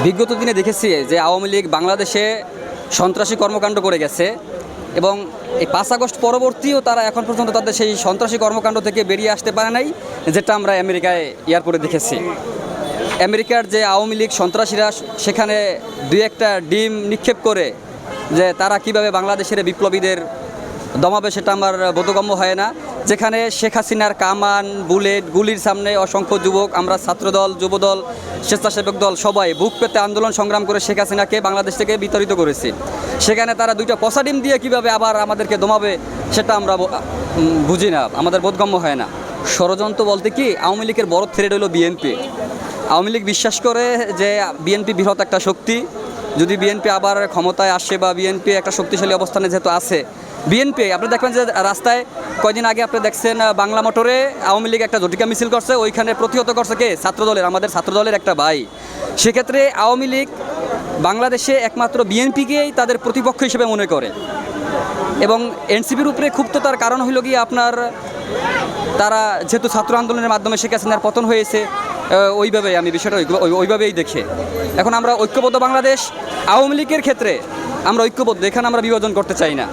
বিগত দিনে দেখেছি যে আওয়ামী লীগ বাংলাদেশে সন্ত্রাসী কর্মকাণ্ড করে গেছে এবং এই 5 আগস্ট পরবর্তীও তারা এখন পর্যন্ত তাদের সেই সন্ত্রাসী কর্মকাণ্ড থেকে বেরিয়ে আসতে পারে নাই, যেটা আমরা আমেরিকায় এয়ারপোর্টে দেখেছি। আমেরিকার যে আওয়ামী লীগ সন্ত্রাসীরা সেখানে দুই একটা ডিম নিক্ষেপ করে যে তারা কিভাবে বাংলাদেশের বিপ্লবীদের দমাবে সেটা আমার বোধগম্য হয় না। যেখানে শেখ হাসিনার কামান বুলেট গুলির সামনে অসংখ্য যুবক, আমরা ছাত্রদল, যুবদল, স্বেচ্ছাসেবক দল সবাই বুক পেতে আন্দোলন সংগ্রাম করে শেখ হাসিনাকে বাংলাদেশ থেকে বিতাড়িত করেছি। সেখানে তারা দুইটা পচা ডিম দিয়ে কীভাবে আবার আমাদেরকে দমাবে সেটা আমরা বুঝি না, আমাদের বোধগম্য হয় না। ষড়যন্ত্র বলতে কি, আওয়ামী লীগের বড় থ্রেড হলো বিএনপি। আওয়ামী লীগ বিশ্বাস করে যে বিএনপি বৃহৎ একটা শক্তি, যদি বিএনপি আবার ক্ষমতায় আসে বা বিএনপি একটা শক্তিশালী অবস্থানে যেহেতু আছে, বিএনপি আপনি দেখবেন যে রাস্তায় কয়দিন আগে আপনি দেখছেন বাংলা মোটরে আওয়ামী লীগ একটা ঝটিকা মিছিল করছে, ওইখানে প্রতিহত করছে কে? ছাত্রদলের, আমাদের ছাত্রদলের একটা ভাই। সেক্ষেত্রে আওয়ামী লীগ বাংলাদেশে একমাত্র বিএনপিকেই তাদের প্রতিপক্ষ হিসেবে মনে করে এবং এনসিপির উপরে ক্ষুব্ধতার কারণ হইল গিয়ে আপনার তারা যেহেতু ছাত্র আন্দোলনের মাধ্যমে শেখ হাসিনার পতন হয়েছে, ওইভাবেই আমি বিষয়টা ওইভাবেই দেখে। এখন আমরা ঐক্যবদ্ধ বাংলাদেশ, আওয়ামী লীগের ক্ষেত্রে আমরা ঐক্যবদ্ধ, এখানে আমরা বিভাজন করতে চাই না।